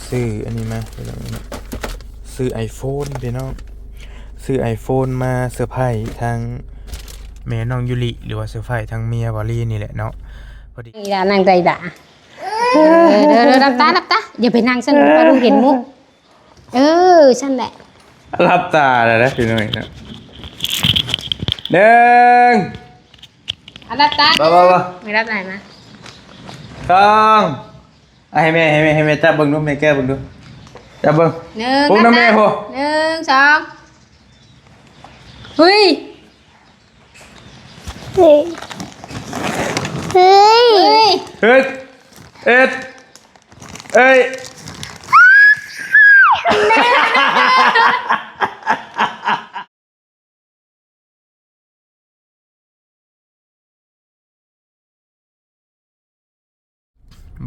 ซื้ออันนี้มาซื้อ iPhone พี่น้องซื้อ iPhone มาเซอร์ไพรส์ทางแม่น้องยุริหรือว่าเซอร์ไพรส์ทางเมียบอลลี่นี่แหละเนาะพอดีนางใจด่าเดี๋ยวรับตาอย่าไปนั่งฉันมาดูเห็นมุกฉันแหละรับตาเลยนะพี่น้องนะหนึ่งรับตาบ้าไม่รับไหนมาสองให้แม่จับเบิ้งดูแม่แก้เบิ้งดูจับเบิ้งปุ๊บน้ำแม่พอ1 2เฮ้ยเอ้ย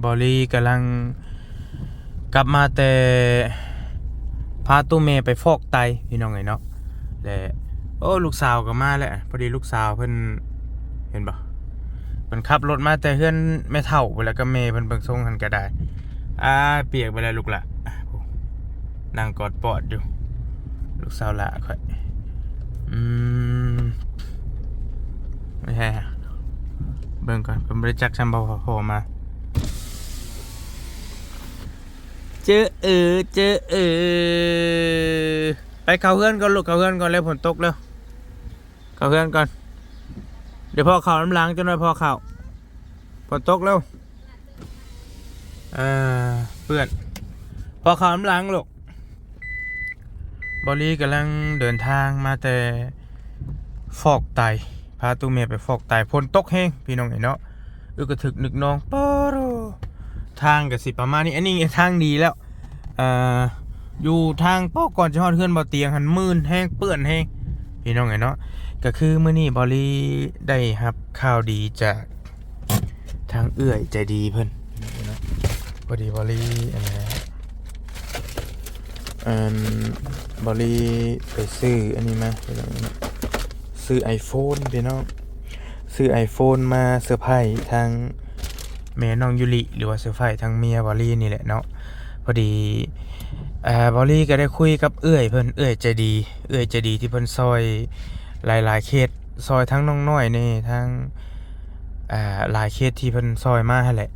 บอลลี่กำลังกลับมาแต่พาตู้เมย์ไปฟอกไตพี่น้องไงเนาะแต่ลูกสาวก็มาแล้วพอดีลูกสาวเพิ่นเห็นปะเพิ่นขับรถมาแต่เพื่อนแม่เฒ่าไปแล้วก็เมย์เพิ่นเบิ่งทรงหันก็ได้เปียกไปแล้วลูกละนั่งกอดปอดอยู่ลูกสาวละค่อยไม่ใช่เบิ่งก่อนเพิ่นบริจาคซัมบพอมาเจอไปเข้าเพื่อนก่อนลูกเข้าเพื่อนก่อนแล้วฝนตกแล้วเข้าเพื่อนก่อนเดี๋ยวพ่อเข่าน้ำล้างจนหน่อยพ่อเข่าฝนตกแล้วเพื่อนพ่อเข่าน้ำล้างลูกบอลลี่กำลังเดินทางมาแต่ฟอกไตพาตู้เมียไปฟอกไตฝนตกแห้งพี่น้องไอ้เนาะกระถึกนึกน้องปอโรทางกับสิประมาณนี้อันนี้ทางดีแล้วอยู่ทางป้อก่อนจะฮอดเฮือนบ่เตียงหันมื่นแห้งเปื้อนแห้งพี่น้องไงเนาะก็คือมื้อนี้บอลลี่ได้รับข่าวดีจากทางเอื้อยใจดีเพิ่นพอดีบอลลี่บอลลี่ไปซื้ออันนี้มาซื้อ iPhone พี่น้องซื้อ iPhone มาเซอร์ไพรส์ทางแม่น้องยุริหรือว่าเซอร์ไพรส์ทางเมียบอลลี่นี่แหละเนาะพอดีบอลลี่ก็ได้คุยกับเอื้อยเพิ่นเอื้อยใจดีที่เพิ่นซอยหลายๆเคสซอยทั้งน้องน้อยนี่ทั้งหลายเคสที่เพิ่นซอยมาให้แหละ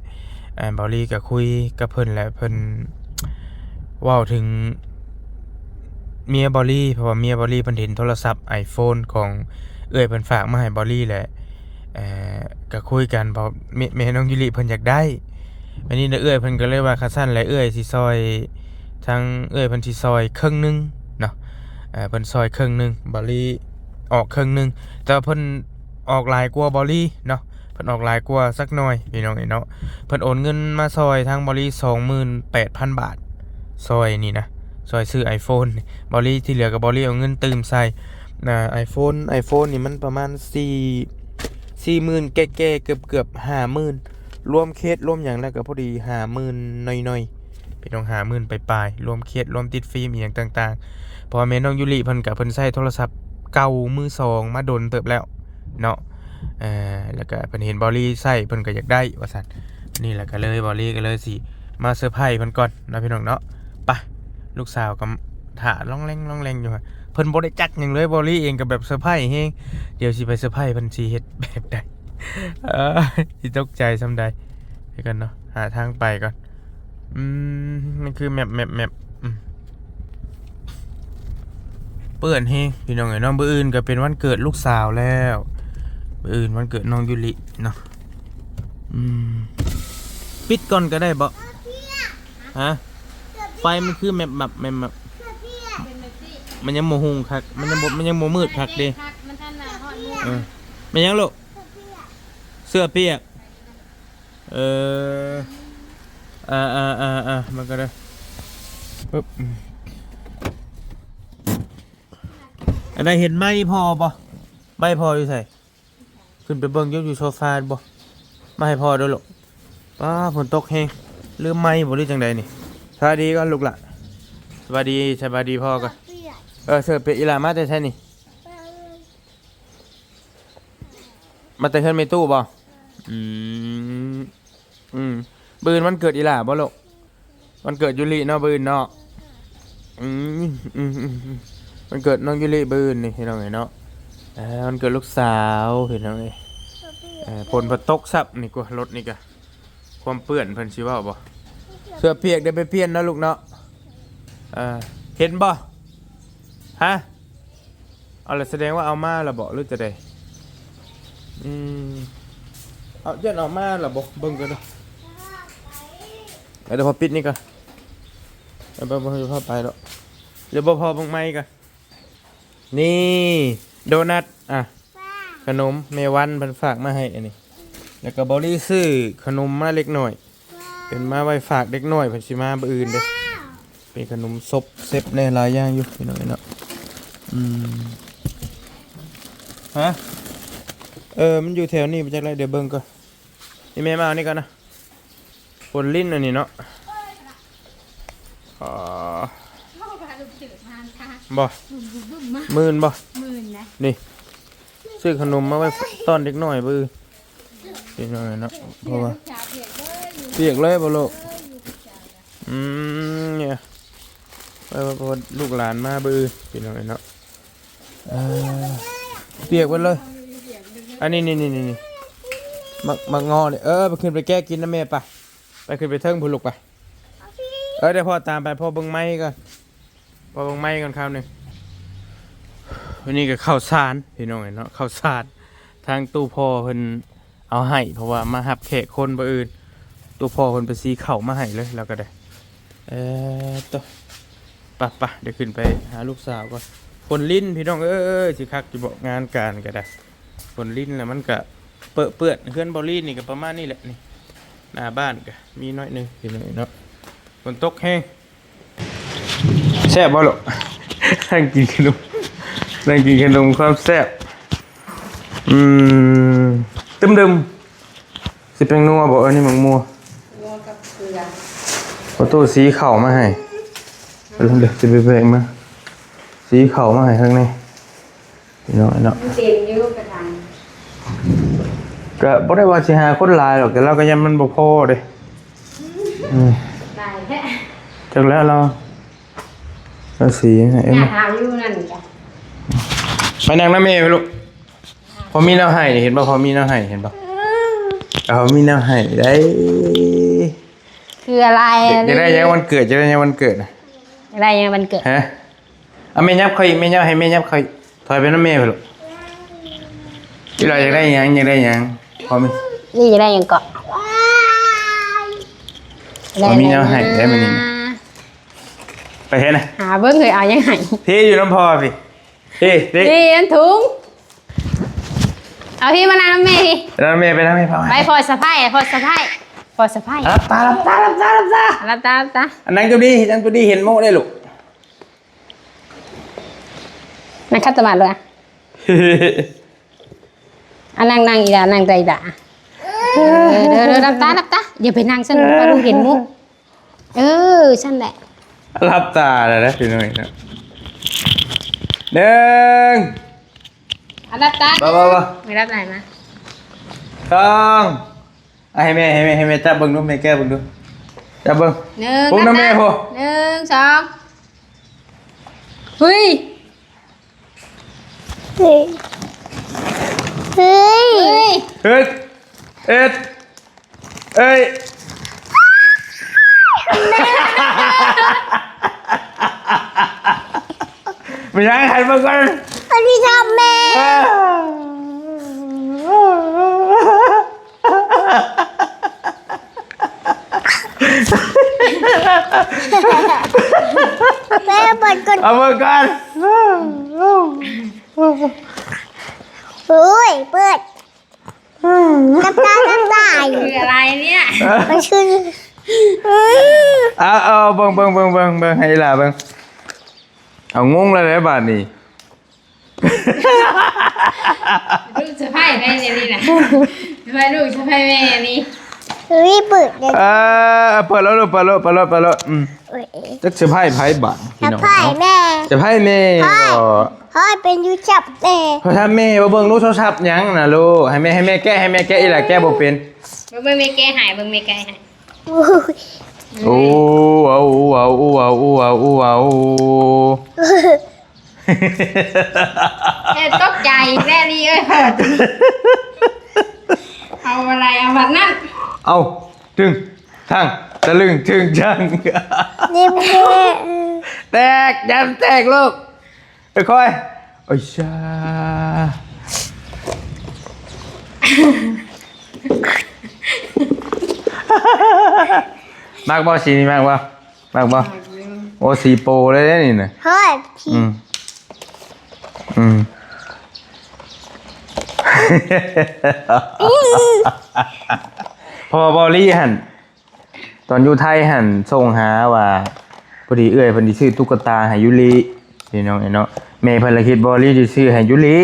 บอลลี่ก็คุยกับเพิ่นและเพิ่นเว้าถึงเมียบอลลี่เพราะว่าเมียบอลลี่เพิ่นเห็นโทรศัพท์ iPhone ของเอื้อยเพิ่นฝากมาให้บอลลี่แหละก็คุยกันเพราะแม่น้องยุริเพิ่นอยากได้อันนี้เอื้อยเพิ่นก็เลยว่าคันซั่นแหละเอื้อยสิซอยทางเอื้อยเพิ่นสิซอยครึ่งนึงเนาะเพิ่นซอยครึ่งนึงบอลลี่ออกครึ่งนึงแต่เพิ่นออกหลายกว่าบอลลี่เนาะเพิ่นออกหลายกว่าสักหน่อยพี่น้องเนาะเพิ่นโอนเงินมาซอยทางบอลลี่ 28,000 บาทซอยนี่นะซอยซื้อ iPhone บอลลี่ที่เหลือกับบอลลี่เอาเงินตื่มใส่iPhone นี่มันประมาณ40,000แก่ๆเกือบ50,000รวมเคสรวมอย่างแล้วก็พอดี50,000น้อยๆพี่น้อง50,000ปลายๆรวมเคสรวมติดฟิล์มอีกอย่างต่างๆพอแม่น้องยุริเพิ่นก็เพิ่นใช้โทรศัพท์เก่ามือ2มาดนเติบแล้วเนาะแล้วก็เพิ่นเห็นบอลลี่ใช้เพิ่นก็อยากได้ว่าซั่นนี่แหละก็เลยบอลลี่ก็เลยสิมาเซอร์ไพรส์เพิ่นก่อนนะพี่น้องเนาะไปลูกสาวก็ถ่าล่องแรงอยู่เพิ่นบ่ได้จักหยังเลยบอลลี่เองก็แบบเซอร์ไพรส์แฮงเดี๋ยวสิไปเซอร์ไพรส์เพิ่นสิเฮ็ดแบบใดที่ตกใจซ้ำใดไปกันเนาะหาทางไปก่อนมันคือแมปเปื้อนเฮงพี่น้องไอ้น้องบื้ออื่นก็เป็นวันเกิดลูกสาวแล้วบื้ออื่นวันเกิดน้องยุริเนาะปิดก่อนก็ได้บ่ฮะไฟมันคือแมปมันยังโมหุงคักมันยังโมมืดคักเด้มันยังลูกเสื้อเปียกมันก็ได้ปึ๊บอันไหนเห็นไหมพอป่ะไม่พออยู่ใส่ขึ้นไปเบิ้งยกอยู่โซฟาบ่ไม่ให้พอด้วยหรอกป้าฝนตกแห้งลืมไม้บ่หรือจังใดนี่สวัสดีก็ลูกละสวัสดีพ่อก็เสื้อเปียกอีหลามาแต่ใช่นี่มาแต่เพื่อนไม่ตู้บ่ปืนมันเกิดอีหล่าบ่ลูก วันเกิดยูริเนาะบืนเนาะวันเกิดน้องยูริบืนนี่พี่น้องเนาะวันเกิดลูกสาวพี่น้องฝนตกซับนี่กว่ารถนี่กะความเปื้อนเพิ่นสิว่าบ่เสื้อเปียกได้ไปเปลี่ยนนะลูกเนาะเห็นบ่ฮะเอาละแสดงว่าเอามาละบ่หรือจะได้เอาเจ้าเอามาละบ่เบิ่งกันเด้อเดี๋ยวพอปิดนี่ก่อนเดี๋ยวพอไปแล้วเดี๋ยวพอเบิ่งไม้กันนี่โดนัทขนมเมวันเพิ่นฝากมาให้อันนี้แล้วก็บอลี่ซื้อขนมมาเล็กหน่อยเป็นมาไว้ฝากเด็กน้อยเพิ่นสิมามื้ออื่นเด้เป็นขนมซบเซฟในหลายอย่างอยู่พี่น้องเนาะฮะมันอยู่แถวนี้ไปจักไรเดี๋ยวเบิ่งก่อนนี่แม่มาเอานี่ก่อนนะฝนลิ้นอันนี้เนาะบ่มื่นบ่นี่ซื้อขนมมาไว้ต้อนเด็กน้อยบื้อพี่น้อยเนาะเพราะว่าเปียกเลยบ่ลูกเนี่ยเพราะว่าลูกหลานมาบื้อพี่น้อยเนาะเปียกหมดเลยอันนี้นี่มักงอเลยไปขึ้นไปแก้กินนะแม่ไปขึ้นไปเทิงพูลูกไปเดี๋ยวพ่อตามไปพ่อเบิ่งไม้ก่อนพ่อเบิ่งไม้ก่อนคราวนึงวันนี้ก็ข้าวสารพี่น้องเนาะข้าวสารทางตู้พ่อเพิ่นเอาให้เพราะว่ามาหับแขกคนบ่อื่นตู้พ่อเพิ่นไปซีข้าวมาให้เลยแล้วก็ได้ต่อปะเดี๋ยวขึ้นไปหาลูกสาวก่อนคนลิ้นพี่น้องสิคักสิบอกงานการก็ได้คนลิ้นแล้วมันก็เปื้อนเพื่อนบอลลี่นี่ก็ประมาณนี้แหละนี่หน้าบ้านก็มีน้อยนึงพี่น้องเนาะฝนตกแห้งแซ่บบ่ลูกนั่งกินขนมความแซ่บตึมสิเป็นนัวบ่นี่มังมัวกับเกลือประตูสีเข่ามาให้เดี๋ยวจะไปแบ่งมาสีเข่ามาให้ข้างในพี่น้องเนาะเต็มอยู่กระถางก็บ่ได้ว่าสิหาคนหลายหรอกแต่เราก็ยังมันบ่พอเด้หลายแท้จังแล้วเราสีให้เอ็มหาอยู่นั่นจ้ะไปนั่งน้ำเมย์ไปลูกพอมีน้ำให้เห็นป่ะพอมีน้ำให้เห็นป่ะพอมีน้ำให้ได้คืออะไรจะได้ยังวันเกิดนะอะไรยังวันเกิดฮะเมย์ยับใครเมย์ยับให้เมย์ยับใครถอยไปน้ำเมย์ไปลูกที่เราอยากได้ยังพอมีนี่จะได้ยังเกาะพอมีน้ำให้ได้ไหมนี่ไปเห็นนะหาเบิ้งเคยเอายังไงพี่อยู่น้ำพอพี่นี่อันถุงเอาพี่มานั่งน้ำเมย์พี่น้ำเมย์ไปน้ำเมย์ไปพอสะพายรับตาอันนั้นตัวดีเห็นโม่ได้ลูกนั่งคัตมาเลยอันนั่งอีด่านั่งใจด่ารับตาอย่าไปนั่งฉันไปดูเห็นมุกฉันแหละรับตาเลยนะพี่น้อยนะ1รับตาบ้าไม่รับไหนมา2ให้แม่จับเบิ่งดูแม่แก้เบิ่งดูจับเบิ่งปุ๊บนะแม่พ่อ1 2เฮ้ยไม่ใช่ใครมาก่อนพี่ชอบแม่แม่เปิดก่อนเอาเปิดก่อนเปิดน้ำตาคืออะไรเนี่ยมันชื่อเอาเบิ่งให้ล่ะเบิ่งเอางงเลยบาดนี้ลูกสะใภ้แม่นี่นะทำไมลูกสะใภ้แม่นี่เปิดเลยเปิดแล้วจักสะใภ้ไผบาดสะใภ้แม่สะใภ้แม่พ่อเป็นยูจับแม่พอทำแม่บ่เบิ่งลูกโทรศัพท์หยังน่ะลูกให้แม่แก้อีหล่ะแก้บ่เป็นเบิ่งแม่แก้ให้ โอ้เอาเอาเอาเอาเอาเอา ตกใจแน่นี่เอ้ยเอาอะไรเอาแบบนั้น เอาถึงทั้งตะลึงถึงจัง นี่แม่ แตกยันแตกลูกค่อยโอ้ยชา มากบ่สีนี่มากบ่มากบ่โอ้สีโปเลยนี่น่ะ เฮ้ยพี่ อืม พอบอลี่หันตอนอยู่ไทยหันส่งหาว่าพอดีเอื้อยเพิ่นสิซื้อตุ๊กตาให้ยุริพี่น้องเนาะแม่เพิ่นละคิดบอลี่สิซื้อให้ยุริ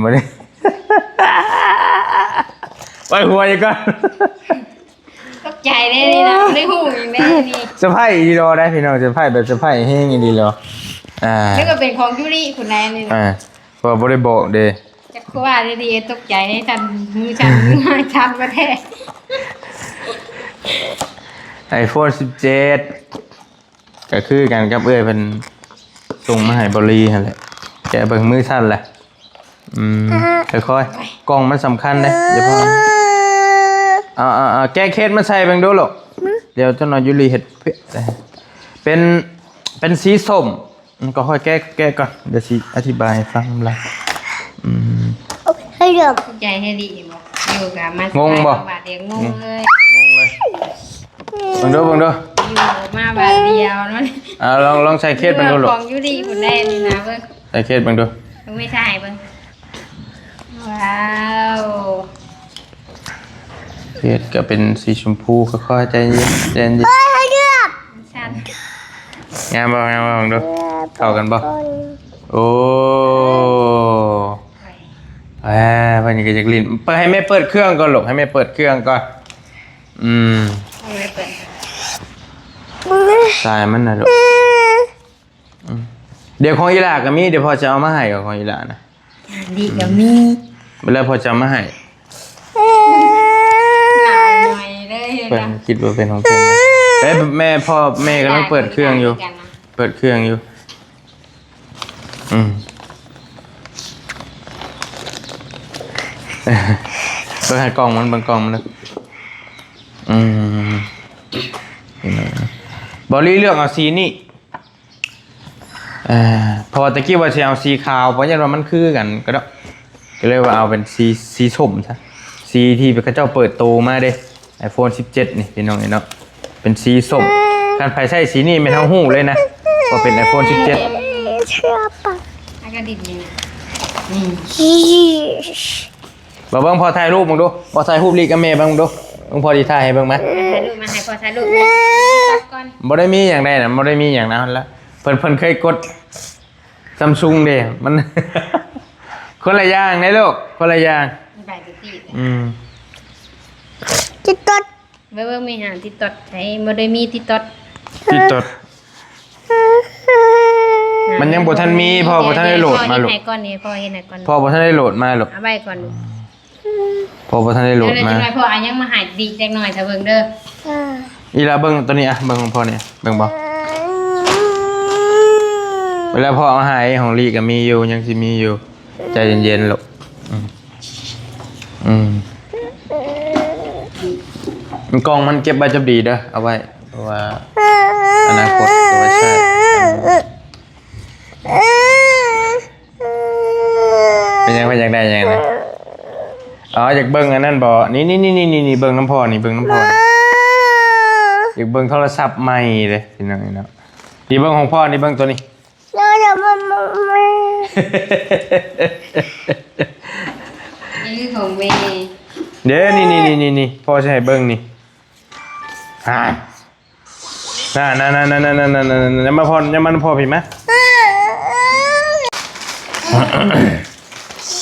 บ่ได้ ไปหัวอีกก่อน ตกใจได้นี่นะได้หูอย่างได้นี่ เซอร์ไพรส์อีรอได้พี่น้องเซอร์ไพรส์แบบเซอร์ไพรส์แฮงอีดีรอนี่ก็เป็นของยูริคุณนายนี่นะ พอบ่ได้บอกเด้ จะคือว่าดีๆตกใจให้ฉันมือฉันมือให้ฉันประเทศ iPhone 17ก็คือกันกับเอ้ยเพิ่นส่งมาให้บรีหั่นแหละแกะเบิ่งมือสั่นแหละค่อยๆกล้องมันสำคัญเด้อย่าพอแก้เคสมาใส่เบิ่งดูลูกเดี๋ยวเจ้าน้อยยุรีเฮ็ดเป็นสีส้มก็ค่อยแก้ก่อนเดี๋ยวสิอธิบายให้ฟังล่ะ โอเคให้เริ่ม ตกใจให้ดีบ่อยู่กับมัน งงบ่ บาทเดียวงงเลย งงเลยเบิ่งดูอยู่มาบาทเดียวเนาะ ลองใส่เคสเบิ่งดูลูก ของยูริคุณได้นี่นะเบิ่ง ใส่เคสเบิ่งดู ไม่ใช่เบิ่งว้าว เคสก็เป็นสีชมพูค่อยๆใจเย็นใจเย็น เฮ้ยให้เริ่ม ชัน งามบ่เบิ่งดูเข้ากันบ่โอ้เพิ่นก็อยากลิ้นเปิดให้แม่เปิดเครื่องก่อนลูกให้แม่เปิดเครื่องก่อนเอาไว้เปิด สายมันน่ะลูกเดี๋ยวของอีหล่าก็มีเดี๋ยวพ่อจะเอามาให้ของอีหล่านะ ดีกับมี เวลาพ่อจะเอามาให้ หนาวหน่อยเลย เพิ่นคิดว่าเป็นของเพิ่นเอ้ยแม่พ่อแม่กำลังเปิดเครื่องอยู่เปิดเครื่องอยู่เบิ่งให้กล้องมันเบิ่งกล้องมันนะบอลลี่เลือกเอาสีนี่พอตะกี้ว่าจะเอาสีขาวเพราะยันว่ามันคือกันก็เลยว่าเอาเป็นสีส้มซะสีที่เขาเจ้าเปิดโตมาเด้ iPhone 17นี่พี่น้องเนาะเป็นสีส้มการไผใช้สีนี่ไม่เท่าหู้เลยนะว่าเป็น iPhone 17 เชื่อปะ อากาศดีนี่ บ่เบิ่งพอถ่ายรูปมึงดูพอถ่ายรูปลีกับแม่เบิ่งดูมึงพอสิถ่ายให้เบิ่งมั้ย ถ่ายรูปมาให้พอถ่ายรูปก่อน บ่ได้มีหยังใดน่ะบ่ได้มีหยังนั้นละเพิ่นเคยกด Samsung เด้มัน คนละอย่างเด้ลูกคนละอย่าง ไปติด จิตตด เบิ่งมีหาติดตดใช้บ่ได้มีติดตด ติดตดมันยังบ่ทันมีพ่อบ่ทันได้โหลดมาลูก ให้ก่อนนี่พ่อเฮ็ดให้ก่อน พ่อบ่ทันได้โหลดมาลูก เอาไว้ก่อนลูก พ่อบ่ทันได้โหลดมา เดี๋ยวพ่อยังมาหายดีจักหน่อยถ้าเบิ่งเด้อ อีลาเบิ่งตัวนี้อ่ะเบิ่งของพ่อเนี่ยเบิ่งบ่เวลาพ่อเอาให้ของลีก็มีอยู่ยังสิมีอยู่ใจเย็นๆลูกมันกล่องมันเก็บไว้จะดีเด้อเอาไว้เพราะว่าอนาคตเอาไว้ใช้เป็นยังได้ยังไงอ๋ออยากเบิ่งอันนั้นบ่นี่เบิ่งน้ำพ่อนี่เบิ่งน้ำพ่ออยากเบิ่งโทรศัพท์ใหม่เลยพี่น้องเนาะดีเบิ่งของพ่อนี่เบิ่งตัวนี้ เดี๋ยวมา นี่คือของเมย์ เด้นี่พ่อจะให้เบิ่งนี่นั่นมาพ่อยังมันพ่อผิดไหม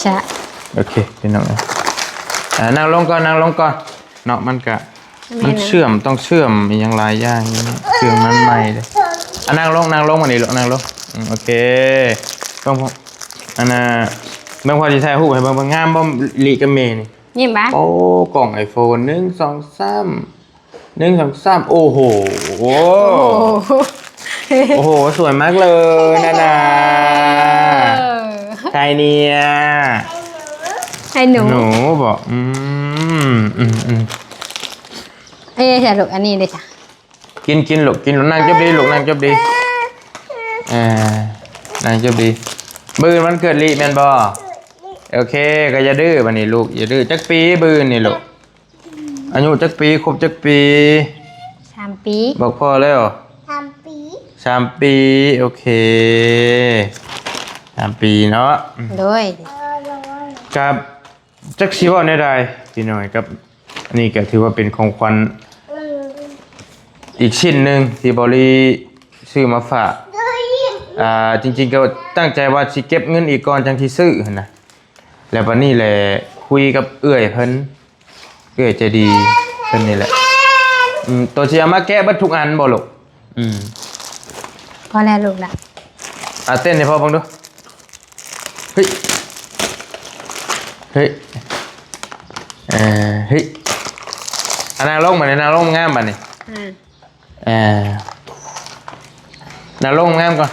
ชะ โอเคพี่น้องนั่งลงก่อนเนาะมันต้องเชื่อมอย่างหลายอย่างอย่างนี้เชื่อมมันใหม่เลยนั่งลงมานี่ลูกนั่งลงโอเคต้องอันน่ะเบิ่งพอสิถ่ายรูปให้เบิ่งงามบ่ลีกับเมนี่ ยิ้มบ่ โอ้กล่อง iPhone 1 2 3 1 2 3โอ้โหโอ้ โห โอ้โหสวยมากเลยนานาใครเนี่ย ให้หนู หนูบอกเอ้ยจ้ะลูกอันนี้เลยจ้ะ กินลูกนั่งจบดีลูกนั่งจบดีนั่งจบดีบืนมันเกิดลีแมนบอโอเคก็อย่าดื้อบัดนี้ลูกอย่าดื้อจักปีบืนนี่ลูกอายุจักปีครบจักปี 3 ปี บอกพ่อแล้ว 3 ปี 3 ปีโอเค3 ปีเนาะ โดย กับจักชีว่าในใดพี่น้อยกับนี่ก็ถือว่าเป็นของขวัญอีกชิ้นหนึ่งที่บริซื้อมาฝากจริงๆก็ตั้งใจว่าสิเก็บเงินอีกก่อนจังที่ซื้อหั่นนะแล้ววันนี้แหละคุยกับเอื้อยเพิ่นเอื้อยใจดีเพิ่นนี่แหละตัวสิเอามาแก้เบิดทุกอันบ่ลูกพอแล้วลูกละ เต้นให้พ่อฟังดูเฮ้ยเฮ้ยเฮ้ยนางลงมาเนี่ยนางลงงามบัดนี้นางลงงามก่อน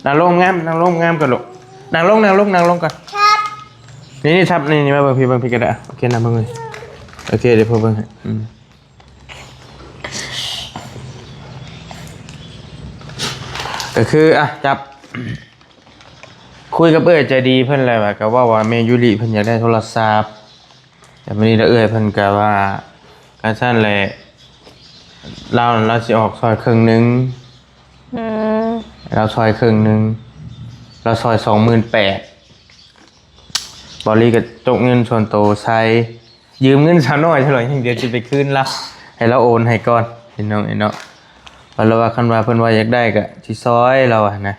นางลงงามก่อนลูกนางลงก่อนนี่ทับนี่มาเบิ่งพี่ก็ได้โอเคนะเบิ่งเลยโอเคเดี๋ยวพ่อเบิ่งให้ก็คือจับคุยกับเอ้ยใจดีเพิ่นอะไรวะก็ว่าเมยุริเพิ่นอยากได้โทรศัพท์แต่วันนี้เอ้ยเพิ่นก็ว่าการซั่นแหละเราสิออกซอยครึ่งนึงเราซอยครึ่งนึงเราซอย 28,000บอลี่ก็จกเงินส่วนโตใช้ยืมเงินซะหน่อยเท่าไหร่เดี๋ยวสิไปคืนละให้เราโอนให้ก่อนพี่น้องเนาะเราว่าคันว่าเพิ่นว่าอยากได้ก็สิซอยเรานะ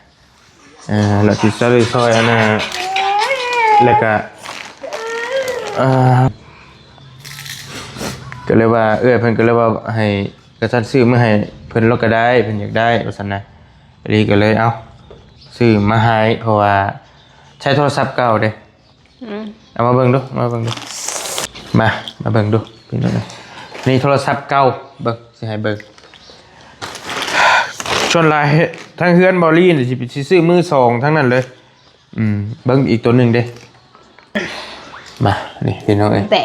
เราสิซอยอันน่ะแล้วก็ก็เลยว่าเพิ่นก็เลยว่าให้กระทันซื้อมาให้เพิ่นเราก็ได้เพิ่นอยากได้ว่าซั่นนะลีก็เลยเอาซื้อมาให้เพราะว่าใช้โทรศัพท์เก่าเด้เอามาเบิ่งดูมาเบิ่งดูพี่น้องนี่โทรศัพท์เก่าเบิ่งสิให้เบิ่งชวนหลายทั้งเฮือนบอลลี่นี่สิซื้อมือ2ทั้งนั้นเลยเบิ่งอีกตัวนึงเด้มานี่พี่น้องแต่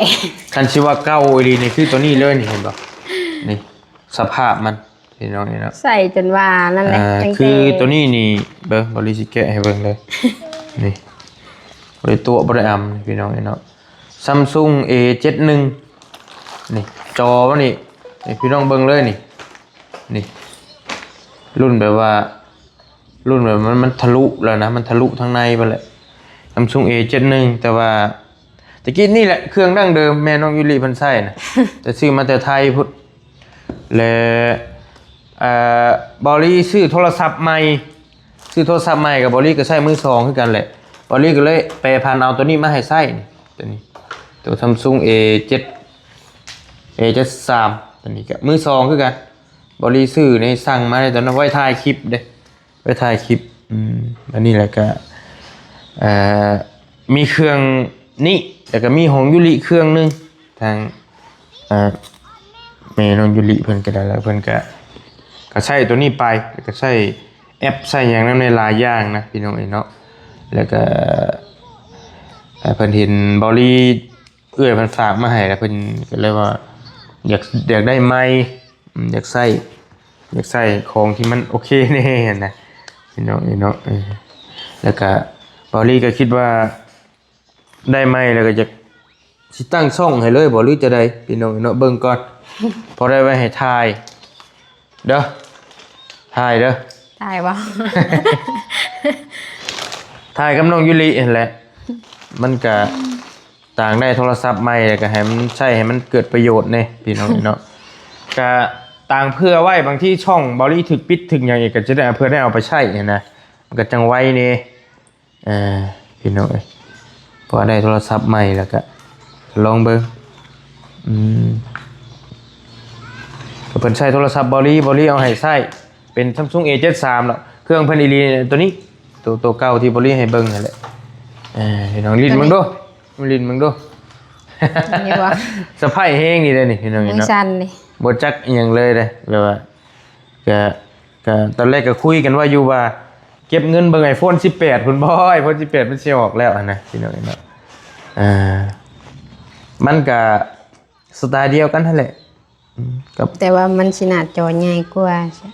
คันชื่อว่าเก้าอีหลีนี่คือตัวนี้เลยนี่เห็นบ่นี่สภาพมันพี่น้องนี่เนาะใส่จนว่านั่นแหละคือตัวนี้นี่เบิ่งบริสิแกะให้เบิ่งเลยนี่บริตัวบริอัมพี่น้องนี่เนาะ Samsung A71 นี่จอมันนี่พี่น้องเบิ่งเลยนี่รุ่นแบบมันทะลุแล้วนะมันทะลุทั้งในไปเลย Samsung A71 แต่ว่าตะกี้นี่แหละเครื่องดั้งเดิมแม่น้องยุริเพิ่นใช้นะ แต่ซื้อมาแต่ไทยพุทธและบอลลี่ซื้อโทรศัพท์ใหม่กับบอลลี่ก็ใช้มือ2คือกันแหละบอลลี่ก็เลยแปรพันเอาตัวนี้มาให้ใช้ตัวนี้ตัว Samsung A73 ตัวนี้ก็มือ2คือกันบอลลี่ซื้อในสั่งมาได้ตอนนั้นไว้ถ่ายคลิปเด้ไว้ถ่ายคลิปอันนี้แหละก็มีเครื่องนี่แต่ก็มีของยุริเครื่องนึงทางแม่น้องยุริเพิ่นก็ได้แล้วเพิ่นก็ใช้ตัวนี้ไปแล้วก็ใช้แอปใช้อย่างนั้นในหลายอย่างนะพี่น้องเนาะแล้วก็เพิ่นเห็นบอลลี่เอื้อยเพิ่นฝากมาให้แล้วเพิ่นก็เลยว่าอยากได้ไมค์อยากใส่ของที่มันโอเคแน่นะพี่น้องเนาะแล้วก็บอลลี่ก็คิดว่าได้ไมค์แล้วก็จะสิตั้งช่องให้เลยบ่หรือจะได้พี่น้องเนาะเบิ่งก่อนพอได้ไว้ให้ถ่ายเด้อถ่ายบ่ถ่ายกับน้องยุรินั่นแหละมันก็ต่างได้โทรศัพท์ใหม่แล้วก็ให้มันใช้ให้มันเกิดประโยชน์แน่พี่น้องเนาะก็ต่างเพื่อไว้บางที่ช่องบอลลี่ถึกปิดถึงอย่างอีกก็จะได้เพื่อได้เอาไปใช้นะมันก็จังไว้นี่พี่น้องพอได้โทรศัพท์ใหม่แล้วก็ลองเบิ่งเพิ่นใช้โทรศัพท์บอลลี่เอาให้ใช้เป็น Samsung A73 เนาะเครื่องเพิ่นอีหลีตัวนี้ตัวเก่าที่บอลลี่ให้เบิ่งนั่นแหละพี่น้องลิ้นมึงดูลิ้นมึงดู นี่วะ สะพายแห้งนี่เลยนี่พี่น้องเนาะสั่นนี่ บ่จักอหยังเลยเด้แบบว่าก็ตอนแรกก็คุยกันว่าอยู่ว่าเก็บเงินเบิ่ง iPhone 18พุ่นบ่ iPhone 18มันสิออกแล้วอะนะพี่น้องเนาะมันก็สไตล์เดียวกันนั่นแหละกับ แต่ว่ามันสิหน้าจอใหญ่กว่าใช่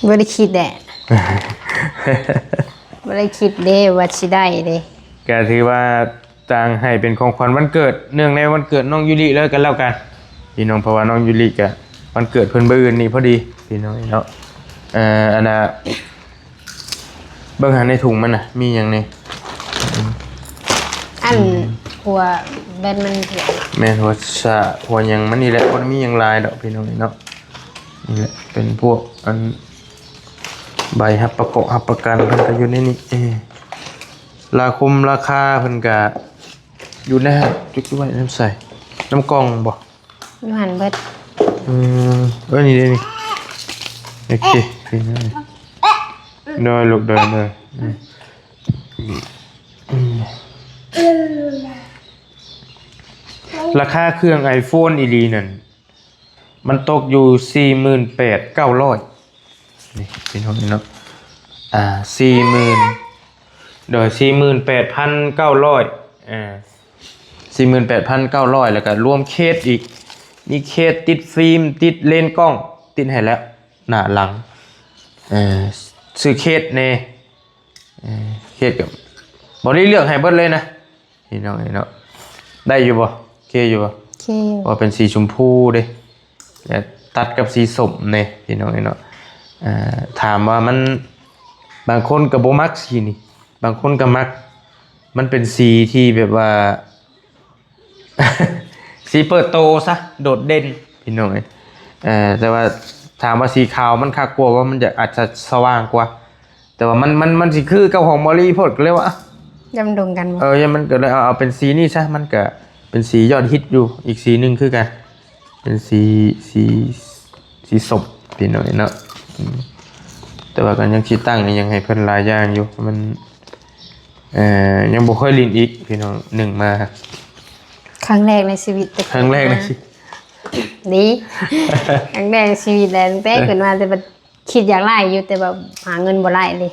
บ่ได้คิดแดะ บ่ได้คิดเด้ว่าสิได้เด้ ก็ถือว่าต่างให้เป็นของขวัญวันเกิดเนื่องในวันเกิดน้องยูริเลยกันแล้วกันพี่น้องเพราะว่าน้องยูริก็วันเกิดเพิ่นมื้ออื่นนี่พอดีพี่น้องเนาะอันน่ะเบิ่งหาในถุงมันน่ะมีหยังนี่ อันหัวแบนมันเถียง แม่นหัวสะหัวหยังมันนี่แหละบ่มีหยังหลายดอกพี่น้องเนาะนี่แหละเป็นพวกอันใบรับประกันเพิ่นก็อยู่ในนี้ราคาเพิ่นก็อยู่ในจุกไว้น้ำใส่น้ำกล่องบ่ อยู่หันเบิด นี่เด้นี่โอเคพี่น้องได้ลูกได้ราคาเครื่อง iPhone อีหลีนั่นมันตกอยู่ 48,900 นี่พี่น้องเนาะ40,000โดย 48,900 48,900 แล้วก็รวมเคสอีกมีเคสติดฟิล์มติดเลนส์กล้องติดให้แล้วหน้าหลังซื้อเคสในเคสกับบริเลือกให้เบิดเลยนะพี่น้องเนาะได้อยู่บ่เคอยู่บ่ โอเค ว่าเป็นสีชมพูเด้แต่ตัดกับสีส้มเนี่ยพี่น้องเนาะถามว่ามันบางคนก็บ่มักสีนี่บางคนก็มักมันเป็นสีที่แบบว่า สีเปิดโตซะโดดเด่นพี่น้องแต่ว่าถามว่าสีขาวมันคักกว่าว่ามันจะอาจจะสว่างกว่าแต่ว่ามันสิคือกับของมอลลี่พดก็เลยว่า จำดงกันบ่ ยังมันก็เลยเอาเป็นสีนี่ซะมันก็เป็นสียอดฮิตอยู่อีกสีหนึงคือกันเป็นสีส้มพี่น้องเนาะแต่ว่ากันยังสิตั้งนี่ยังให้เพิ่นหลายอย่างอยู่มันยังบ่ค่อยลิ้นอีกพี่น้องหนึ่งมา ครั้งแรกในชีวิตแต่ ครั้งแรกในชี ดี ครั้งแรกในชีวิตแล้วตั้งแต่เกิดมาแต่แบบคิดอยากไล่อยู่แต่แบบหาเงินบ่ไล่เลย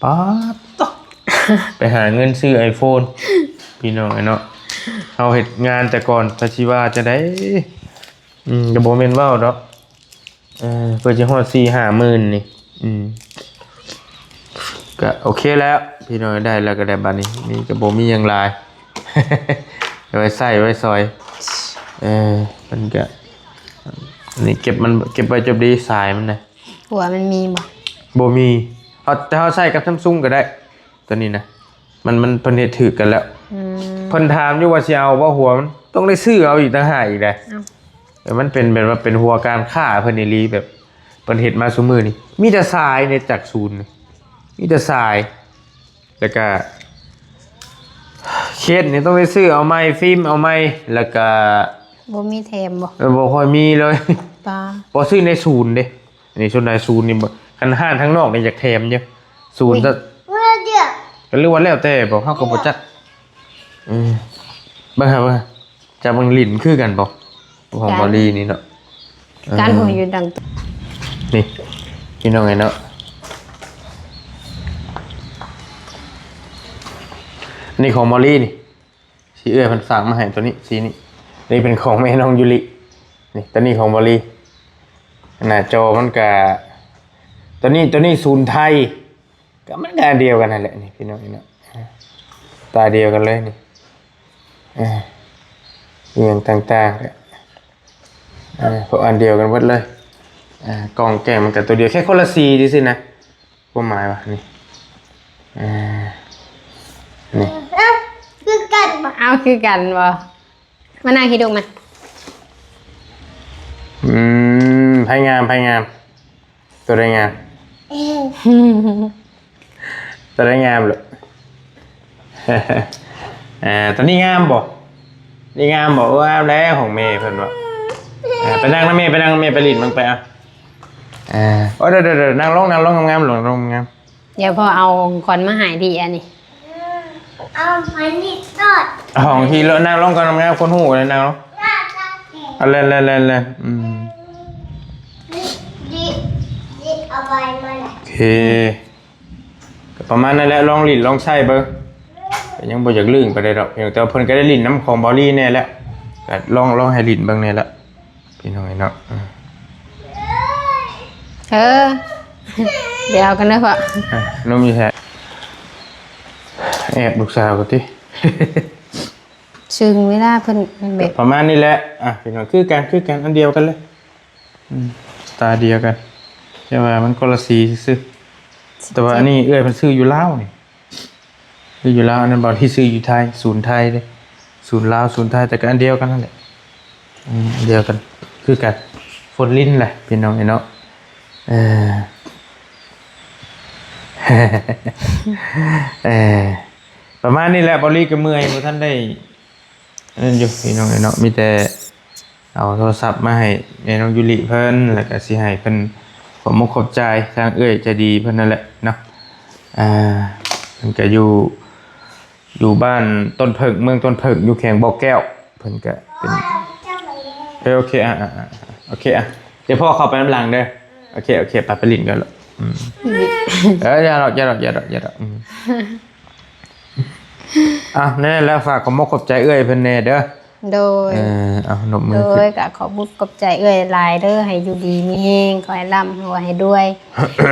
ป๊าดต๊อกไปหาเงินซื้อ iPhone พี่น้องเนาะเอาเฮ็ดงานแต่ก่อนถ้าสิว่าจะได้ก็บ่แม่นเว้าดอกเพื่อจะฮอด 4-5 หมื่นนี่ก็โอเคแล้วพี่น้องได้แล้วก็ได้บัดนี้นี่ก็บ่มีหยังหลาย ไว้ใส่ไว้ซอยมันก็นี่เก็บไว้จบดีสายมันนะ หัวมันมีบ่ บ่มีแต่เฮาใช้กับ Samsung ก็ได้ตัวนี้นะมันเพิ่นเฮ็ดถูกกันแล้วเพิ่นถามอยู่ว่าสิเอาบ่หัวมันต้องได้ซื้อเอาอีกต่างหากอีกแหละมันเป็นแบบว่าเป็นหัวการค้าเพิ่นนี่ลีแบบเพิ่นเฮ็ดมาซุมื้อนี้มีแต่ทรายในจากศูนย์มีแต่ทรายแล้วก็เคสนี่ต้องไปซื้อเอาไม้ฟิล์มเอาไม้แล้วก็ บ่มีแถมบ่ บ่ค่อยมีเลย ปลา บ่ซื้อในศูนย์เด้นี่ศูนย์ในศูนย์นี่บ่คันห้างทั้งนอกนี่อยากแถมเยอะศูนย์จะ เมื่อเดือด ก็เรียกว่าแล้วแต่บ่เฮาก็บ่จักบ่ครับว่าจะเบิ่งลิ้นคือกันบ่ของบอลี่นี่เนาะ การหัวอยู่ดัง นี่พี่น้องไงเนาะนี่ของมอลลี่นี่สีเอื้อยเพิ่นฝากมาให้ตัวนี้สีนี้นี่เป็นของแม่น้องยูรินี่ตัวนี้ของมอลลี่หน้าจอมันก็ตัวนี้ศูนย์ไทยก็มันก็อันเดียวกันนั่นแหละนี่พี่น้องเนาะตาเดียวกันเลยนี่เรียงต่างๆเนี่ยพวกอันเดียวกันหมดเลยกล่องแก้มมันกับตัวเดียวแค่คนละสีดิสินะความหมายว่านี่นี่ คือกันปะ เอาคือกันบ่มานั่งคิดดูมั้ย ไพ่งามตัวได้งามตัวได้งามเลย ตัวนี้งามบ่นี่งามบ่งามแล้วของเมย์เพิ่นบ่ไปนั่งนะเมย์ไปลิ้นมึงไปอ่ะเดี๋ยวนั่งลงงามๆลงงาม เดี๋ยวพอเอาก่อนมาหายดีอันนี้ เอาไม้นิดตอด ห้องที่แล้วนั่งร้องกันทำงานคนหูเลยนั่งร้องอะไรดิเอาไปมาแหละ โอเคก็ประมาณนั้นแหละลองลิ้นลองใช้เบิ่งก็ยังบ่อยากลื่นไปได้ดอกเพียงแต่ว่าเพิ่นก็ได้ลิ้นน้ำของบอลลี่แน่แล้วก็ลองให้ลิ้นเบิ่งแน่ละพี่น้องเนาะ เดี๋ยวเอากันนะพ่อ น้องมีแท้แอบลูกสาวกันติ ซึ่งเวลาเพิ่นแบบ ประมาณนี้แหละพี่น้องคือกันอันเดียวกันเลยตาเดียวกันใช่ว่ามันคนละสีซื่อแต่ว่าอันนี้เอ้ยมันซื้ออยู่ลาวนี่ซื้ออยู่ลาวอันนั้นบ่ที่ซื้ออยู่ไทยศูนย์ไทยเด้ศูนย์ลาวศูนย์ไทยแต่ก็อันเดียวกันนั่นแหละอันเดียวกันคือกันฝนลิ้นแหละพี่น้องเนาะประมาณนี้แหละบอลลี่ก็เมื่อยเพราะท่านได้นั่นอยู่พี่น้องเนาะมีแต่เอาโทรศัพท์มาให้แม่น้องยุริเพิ่นแล้วก็สิให้เพิ่นขอบมุกขอบใจทางเอ้ยใจดีเพิ่นนั่นแหละเนาะเพิ่นก็อยู่บ้านต้นเพิงเมืองต้นเพิงอยู่แข่งบ่อแก้วเพิ่นก็เป็นโอเคโอเคเดี๋ยวพ่อเข้าไปน้ำหลังเด้อโอเคไปลิ้นกันแล้วอย่าหรอกแน่แล้วฝากขอบมุกขอบใจเอ้ยเพิ่นแน่เด้อโดยเอาหนบมือ โดยก็ขอบุญกับใจเอ้ยหลายเด้อให้อยู่ดีมีแฮงขอให้ร่ำรวยให้ด้วย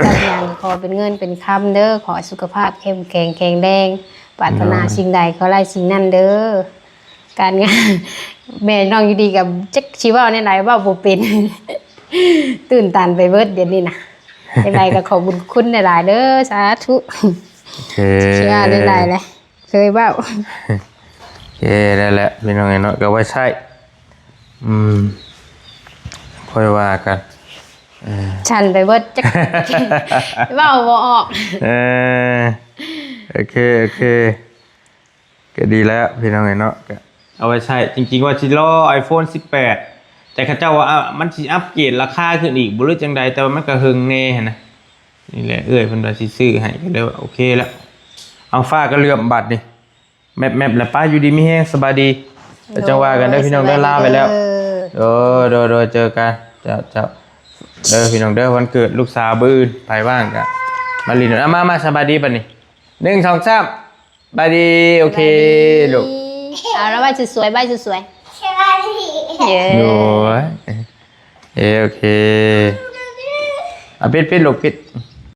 การงานขอเป็นเงินเป็นคำเด้อขอสุขภาพเข้มแข็งแข็งแรงปรารถนาสิ่งใดขอไล่สิ่งนั้นเด้อการงานแม่น้องอยู่ดีกับจักชีว่าในไหนว่าบ่เป็น ตื่นตันไปเบิดเดี๋ยวนี้นะจังไดก็ขอบุญคุณหลายๆเด้อสาธุเชื่อหลายๆเลยเคยเว้าได้แหละพี่น้องเนาะก็ไว้ใช้ค่อยว่ากันฉันไปเบิดจักเว้าบ่ออกโอเคก็ดีแล้วพี่น้องเนาะก็เอาไว้ใช้จริงๆว่าสิรอ iPhone 18แต่เขาเจ้าว่ามันสิอัปเกรดราคาขึ้นอีกบ่รู้จังใดแต่ว่ามันก็หึงแน่นะนี่แหละเพิ่นว่าสิซื้อให้ก็เลยว่าโอเคแล้วเอาฟ้าก็เหลื่อมบัดนี่แมปแล้วป้าอยู่ดีมีแห้งสบายดีแต่จังว่ากันได้พี่น้องได้ลาไปแล้วโดยเจอกันเจ้าพี่น้องเด้อวันเกิดลูกสาวบื้นไปบ้างกันมาลินมาสบายดีป่ะนี่1 2 3สบายดีโอเคลูกเอาแล้วใบสวยๆใบสวยใช่ไหมพี่โอ้ยโอเคปิดลูกปิด